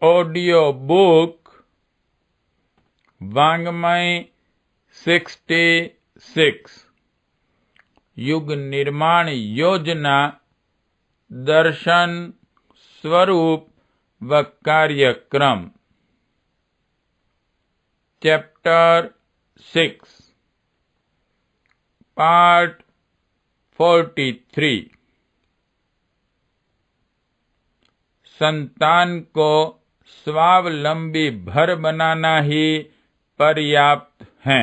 Audio book वाङ्मय 66 युग निर्माण योजना दर्शन स्वरूप व कार्यक्रम चैप्टर 6 पार्ट 43 संतान को स्वावलंबी भर बनाना ही पर्याप्त है।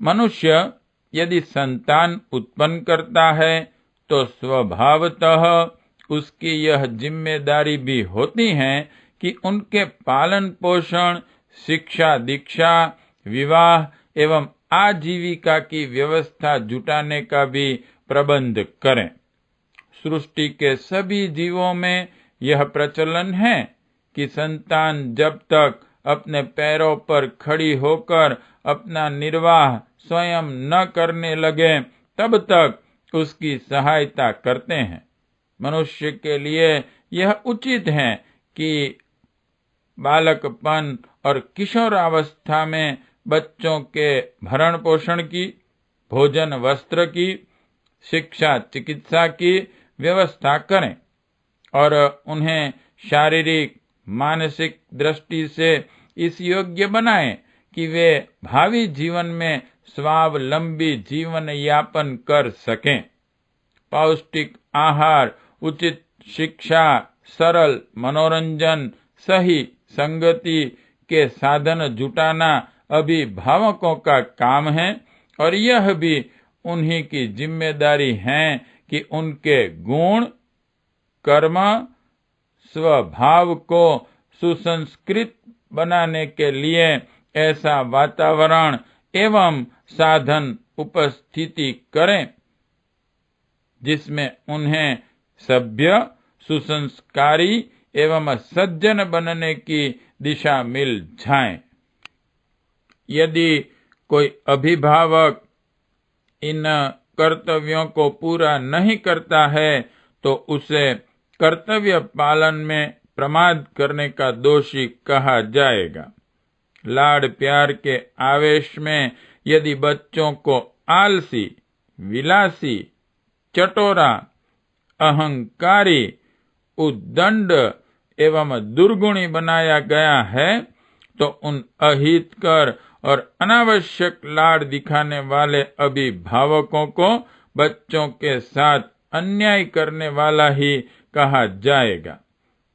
मनुष्य यदि संतान उत्पन्न करता है तो स्वभावतः उसकी यह जिम्मेदारी भी होती है कि उनके पालन पोषण, शिक्षा दीक्षा, विवाह एवं आजीविका की व्यवस्था जुटाने का भी प्रबंध करें। सृष्टि के सभी जीवों में यह प्रचलन है कि संतान जब तक अपने पैरों पर खड़ी होकर अपना निर्वाह स्वयं न करने लगे तब तक उसकी सहायता करते हैं। मनुष्य के लिए यह उचित है कि बालकपन और किशोरावस्था में बच्चों के भरण पोषण की, भोजन वस्त्र की, शिक्षा चिकित्सा की व्यवस्था करें और उन्हें शारीरिक मानसिक दृष्टि से इस योग्य बनाएं कि वे भावी जीवन में स्वावलंबी जीवन यापन कर सकें। पौष्टिक आहार, उचित शिक्षा, सरल मनोरंजन, सही संगति के साधन जुटाना अभिभावकों का काम है और यह भी उन्हीं की जिम्मेदारी है कि उनके गुण, कर्म, स्वभाव को सुसंस्कृत बनाने के लिए ऐसा वातावरण एवं साधन उपस्थिति करें जिसमें उन्हें सभ्य, सुसंस्कारी एवं सज्जन बनने की दिशा मिल जाए। यदि कोई अभिभावक इन कर्तव्यों को पूरा नहीं करता है तो उसे कर्तव्य पालन में प्रमाद करने का दोषी कहा जाएगा। लाड़ प्यार के आवेश में यदि बच्चों को आलसी, विलासी, चटोरा, अहंकारी, उद्दंड एवं दुर्गुणी बनाया गया है तो उन अहितकर और अनावश्यक लाड़ दिखाने वाले अभिभावकों को बच्चों के साथ अन्याय करने वाला ही कहा जाएगा।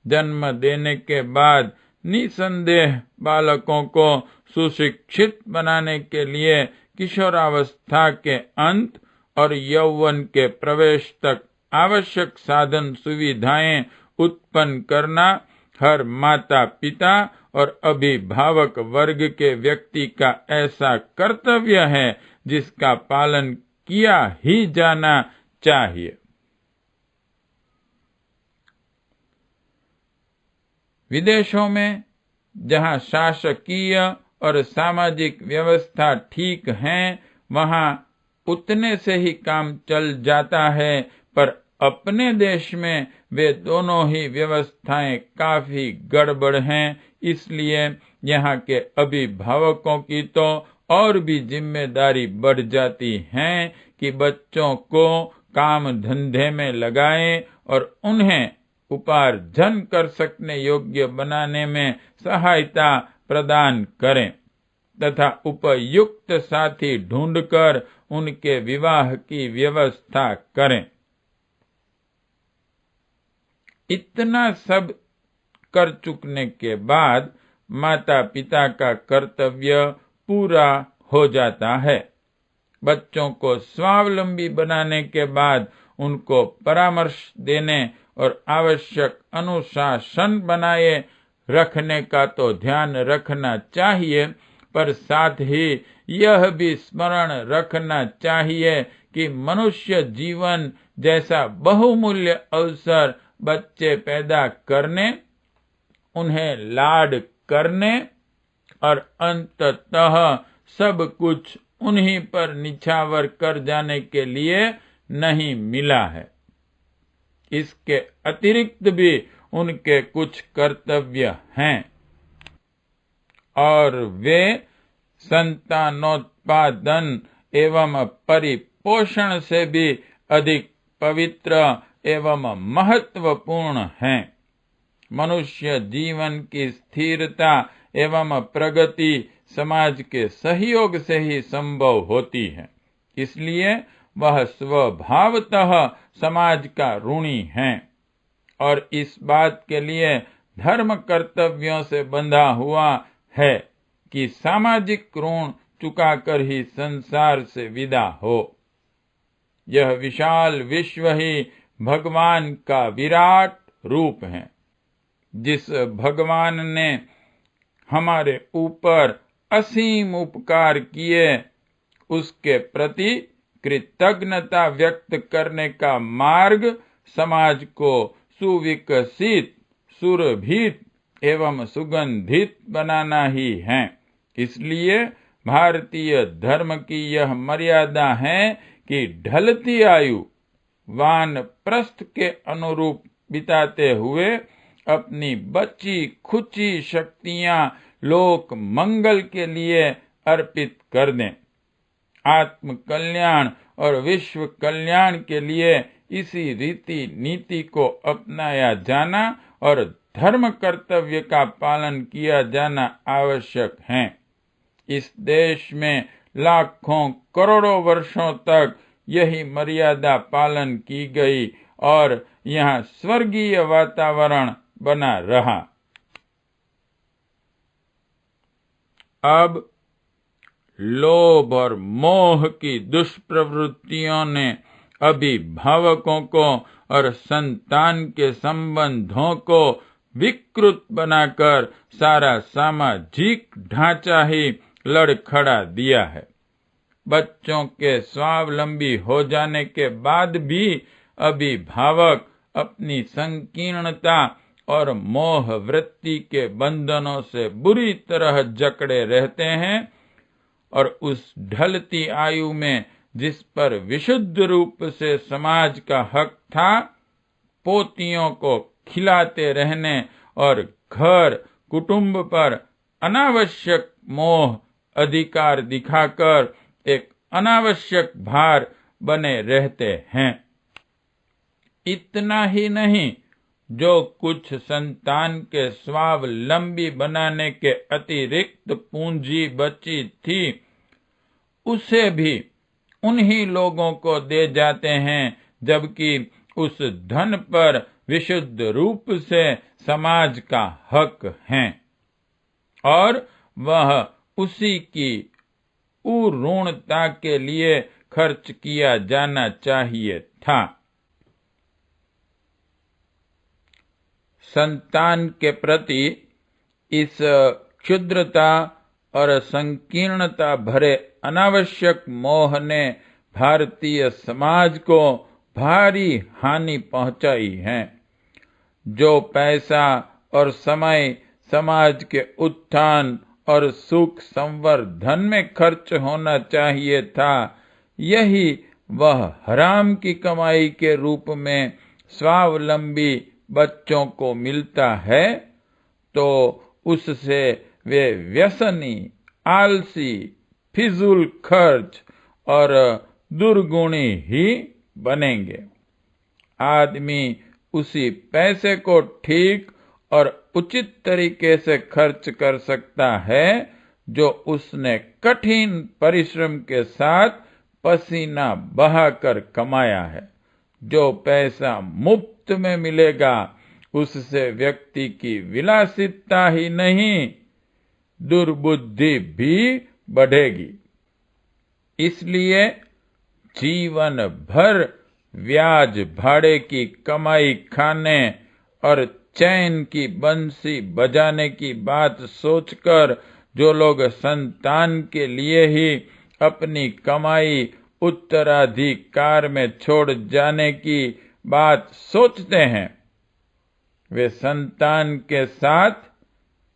जन्म देने के बाद निसंदेह बालकों को सुशिक्षित बनाने के लिए किशोरावस्था के अंत और यौवन के प्रवेश तक आवश्यक साधन सुविधाएं उत्पन्न करना हर माता पिता और अभिभावक वर्ग के व्यक्ति का ऐसा कर्तव्य है जिसका पालन किया ही जाना चाहिए। विदेशों में जहां शासकीय और सामाजिक व्यवस्था ठीक है वहां उतने से ही काम चल जाता है, पर अपने देश में वे दोनों ही व्यवस्थाएं काफी गड़बड़ हैं। इसलिए यहाँ के अभिभावकों की तो और भी जिम्मेदारी बढ़ जाती है कि बच्चों को काम धंधे में लगाएं और उन्हें उपार्जन कर सकने योग्य बनाने में सहायता प्रदान करें तथा उपयुक्त साथी ढूंढकर उनके विवाह की व्यवस्था करें। इतना सब कर चुकने के बाद माता पिता का कर्तव्य पूरा हो जाता है। बच्चों को स्वावलंबी बनाने के बाद उनको परामर्श देने और आवश्यक अनुशासन बनाए रखने का तो ध्यान रखना चाहिए, पर साथ ही यह भी स्मरण रखना चाहिए कि मनुष्य जीवन जैसा बहुमूल्य अवसर बच्चे पैदा करने, उन्हें लाड करने और अंततः सब कुछ उन्हीं पर निछावर कर जाने के लिए नहीं मिला है। इसके अतिरिक्त भी उनके कुछ कर्तव्य हैं और वे संतानोत्पादन एवं परिपोषण से भी अधिक पवित्र एवं महत्वपूर्ण हैं। मनुष्य जीवन की स्थिरता एवं प्रगति समाज के सहयोग से ही संभव होती है, इसलिए वह स्वभावतः समाज का ऋणी है और इस बात के लिए धर्म कर्तव्यों से बंधा हुआ है कि सामाजिक ऋण चुकाकर ही संसार से विदा हो। यह विशाल विश्व ही भगवान का विराट रूप है। जिस भगवान ने हमारे ऊपर असीम उपकार किए, उसके प्रति कृतज्ञता व्यक्त करने का मार्ग समाज को सुविकसित, सुरभित एवं सुगंधित बनाना ही है। इसलिए भारतीय धर्म की यह मर्यादा है कि ढलती आयु वानप्रस्थ के अनुरूप बिताते हुए अपनी बची खुची शक्तियां लोक मंगल के लिए अर्पित कर दें। आत्म कल्याण और विश्व कल्याण के लिए इसी रीति नीति को अपनाया जाना और धर्म कर्तव्य का पालन किया जाना आवश्यक है। इस देश में लाखों करोड़ों वर्षों तक यही मर्यादा पालन की गई और यहाँ स्वर्गीय वातावरण बना रहा। अब लोभ और मोह की दुष्प्रवृत्तियों ने अभिभावकों को और संतान के संबंधों को विकृत बनाकर सारा सामाजिक ढांचा ही लड़खड़ा दिया है। बच्चों के स्वावलंबी हो जाने के बाद भी अभिभावक अपनी संकीर्णता और मोह वृत्ति के बंधनों से बुरी तरह जकड़े रहते हैं और उस ढलती आयु में जिस पर विशुद्ध रूप से समाज का हक था, पोतियों को खिलाते रहने और घर कुटुंब पर अनावश्यक मोह अधिकार दिखाकर एक अनावश्यक भार बने रहते हैं। इतना ही नहीं, जो कुछ संतान के स्वावलंबी बनाने के अतिरिक्त पूंजी बची थी, उसे भी उन्हीं लोगों को दे जाते हैं, जबकि उस धन पर विशुद्ध रूप से समाज का हक है और वह उसी की उऋणता के लिए खर्च किया जाना चाहिए था। संतान के प्रति इस क्षुद्रता और संकीर्णता भरे अनावश्यक मोह ने भारतीय समाज को भारी हानि पहुंचाई है। जो पैसा और समय समाज के उत्थान और सुख संवर्धन में खर्च होना चाहिए था, यही वह हराम की कमाई के रूप में स्वावलंबी बच्चों को मिलता है, तो उससे वे व्यसनी, आलसी, फिजूल खर्च और दुर्गुणी ही बनेंगे। आदमी उसी पैसे को ठीक और उचित तरीके से खर्च कर सकता है जो उसने कठिन परिश्रम के साथ पसीना बहाकर कमाया है। जो पैसा मुफ्त में मिलेगा, उससे व्यक्ति की विलासिता ही नहीं, दुर्बुद्धि भी बढ़ेगी। इसलिए जीवन भर ब्याज भाड़े की कमाई खाने और चैन की बंसी बजाने की बात सोचकर जो लोग संतान के लिए ही अपनी कमाई उत्तराधिकार में छोड़ जाने की बात सोचते हैं, वे संतान के साथ,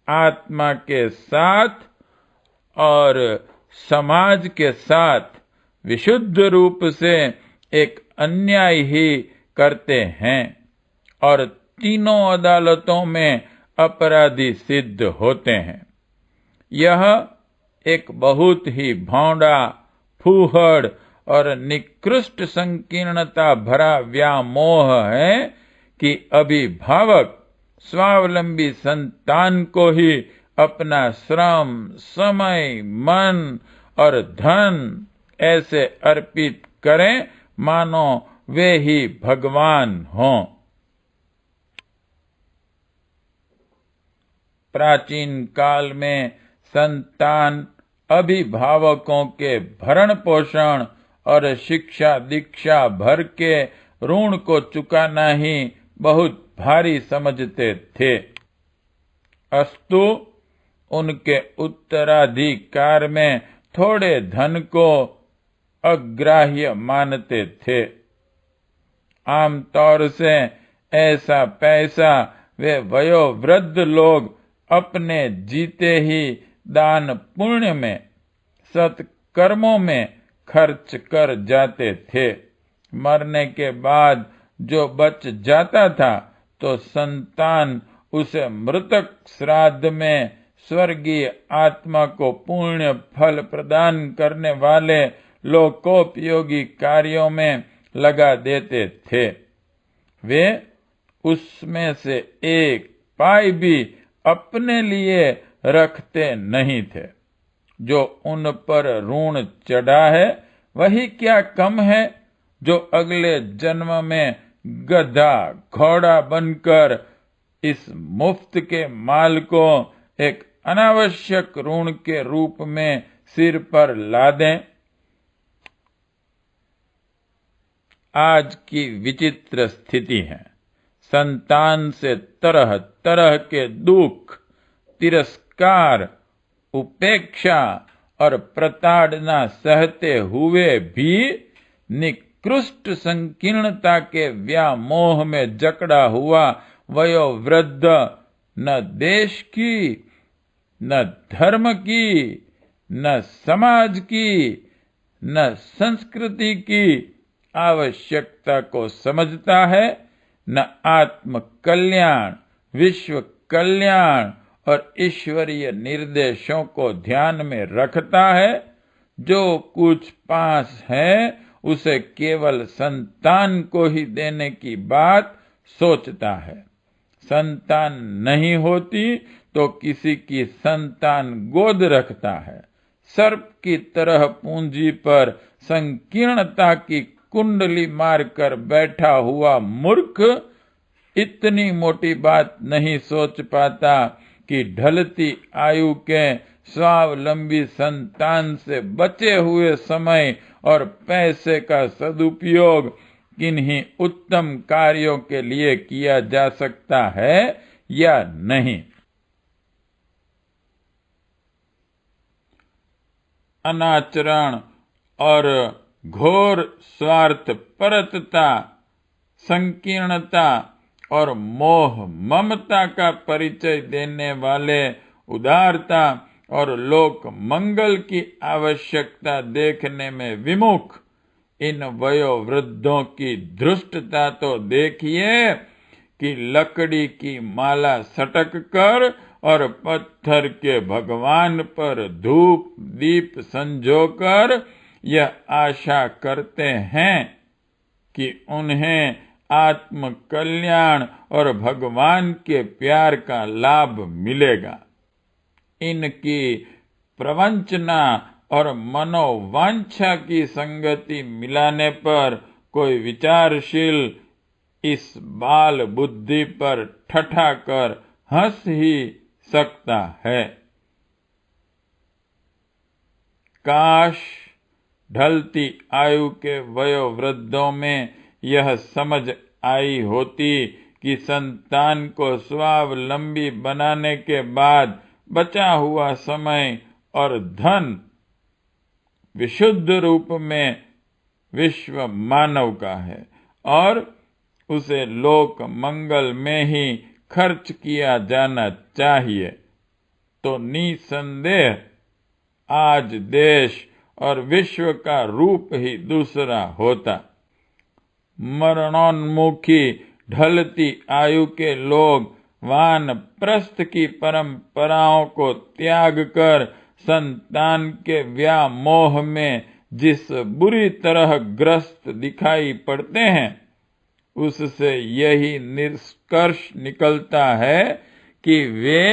आत्मा के साथ और समाज के साथ विशुद्ध रूप से एक अन्याय ही करते हैं। और तीनों अदालतों में अपराधी सिद्ध होते हैं। यह एक बहुत ही भौंडा, फूहड़ और निकृष्ट संकीर्णता भरा व्यामोह है कि अभिभावक स्वावलंबी संतान को ही अपना श्रम, समय, मन और धन ऐसे अर्पित करें मानो वे ही भगवान हों। प्राचीन काल में संतान अभिभावकों के भरण पोषण और शिक्षा दीक्षा भर के ऋण को चुकाना ही बहुत भारी समझते थे, अस्तु उनके उत्तराधिकार में थोड़े धन को अग्राह्य मानते थे। आमतौर से ऐसा पैसा वे वयोवृद्ध लोग अपने जीते ही दान पुण्य में, सत्कर्मों में खर्च कर जाते थे। मरने के बाद जो बच जाता था तो संतान उसे मृतक श्राद्ध में स्वर्गीय आत्मा को पुण्य फल प्रदान करने वाले लोकोपयोगी कार्यों में लगा देते थे। वे उसमें से एक पाई भी अपने लिए रखते नहीं थे। जो उन पर ऋण चढ़ा है वही क्या कम है जो अगले जन्म में गधा घोड़ा बनकर इस मुफ्त के माल को एक अनावश्यक ऋण के रूप में सिर पर लादें। आज की विचित्र स्थिति है। संतान से तरह तरह के दुख, तिरस्कार, उपेक्षा और प्रताड़ना सहते हुए भी निकृष्ट संकीर्णता के व्यामोह में जकड़ा हुआ वयोवृद्ध न देश की, न धर्म की, न समाज की, न संस्कृति की आवश्यकता को समझता है, न आत्म कल्याण, विश्व कल्याण और ईश्वरीय निर्देशों को ध्यान में रखता है। जो कुछ पास है उसे केवल संतान को ही देने की बात सोचता है। संतान नहीं होती तो किसी की संतान गोद रखता है। सर्प की तरह पूंजी पर संकीर्णता की कुंडली मारकर बैठा हुआ मूर्ख इतनी मोटी बात नहीं सोच पाता कि ढलती आयु के स्वावलंबी संतान से बचे हुए समय और पैसे का सदुपयोग किन्हीं उत्तम कार्यों के लिए किया जा सकता है या नहीं। अनाचरण और घोर स्वार्थ परतता, संकीर्णता और मोह ममता का परिचय देने वाले उदारता और लोक मंगल की आवश्यकता देखने में विमुख इन वयोवृद्धों की धृष्टता तो देखिए कि लकड़ी की माला सटक कर और पत्थर के भगवान पर धूप दीप संजोकर यह आशा करते हैं कि उन्हें आत्म कल्याण और भगवान के प्यार का लाभ मिलेगा। इनकी प्रवंचना और मनोवांछा की संगति मिलाने पर कोई विचारशील इस बाल बुद्धि पर ठठाकर हंस ही सकता है। काश ढलती आयु के वयोवृद्धों में यह समझ आई होती कि संतान को स्वावलंबी बनाने के बाद बचा हुआ समय और धन विशुद्ध रूप में विश्व मानव का है और उसे लोक मंगल में ही खर्च किया जाना चाहिए, तो निसंदेह आज देश और विश्व का रूप ही दूसरा होता। मरणोन्मुखी ढलती आयु के लोग वानप्रस्थ की परंपराओं को त्याग कर संतान के व्यामोह में जिस बुरी तरह ग्रस्त दिखाई पड़ते हैं, उससे यही निष्कर्ष निकलता है कि वे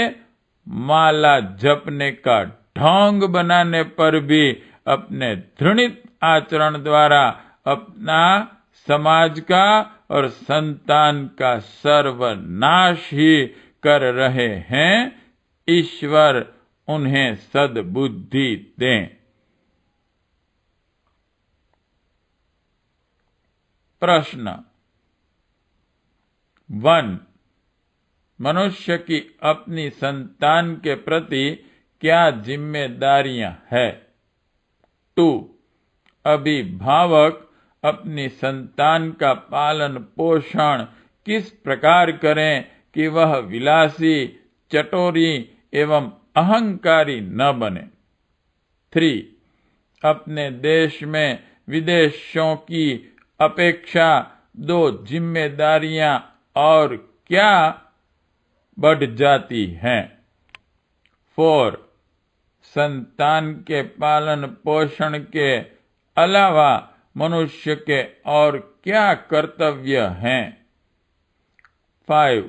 माला जपने का ढोंग बनाने पर भी अपने घृणित आचरण द्वारा अपना, समाज का और संतान का सर्वनाश ही कर रहे हैं। ईश्वर उन्हें सद्बुद्धि दें। प्रश्न 1. मनुष्य की अपनी संतान के प्रति क्या जिम्मेदारियां है? 2. अभिभावक अपनी संतान का पालन पोषण किस प्रकार करें कि वह विलासी, चटोरी एवं अहंकारी न बने? 3. अपने देश में विदेशों की अपेक्षा 2 जिम्मेदारियां और क्या बढ़ जाती हैं? 4. संतान के पालन पोषण के अलावा मनुष्य के और क्या कर्तव्य हैं? 5.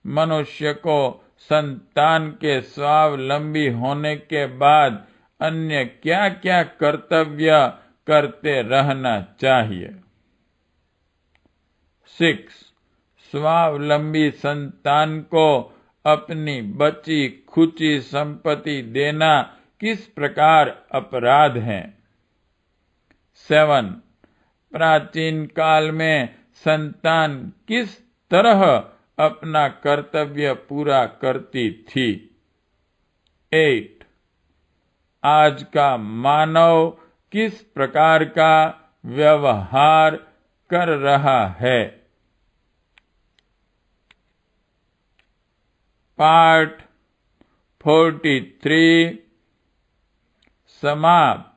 मनुष्य को संतान के स्वावलंबी होने के बाद अन्य क्या क्या कर्तव्य करते रहना चाहिए? 6. स्वावलंबी संतान को अपनी बची खुची संपत्ति देना किस प्रकार अपराध है? 7. प्राचीन काल में संतान किस तरह अपना कर्तव्य पूरा करती थी? 8. आज का मानव किस प्रकार का व्यवहार कर रहा है? पाठ 43 समाप्त।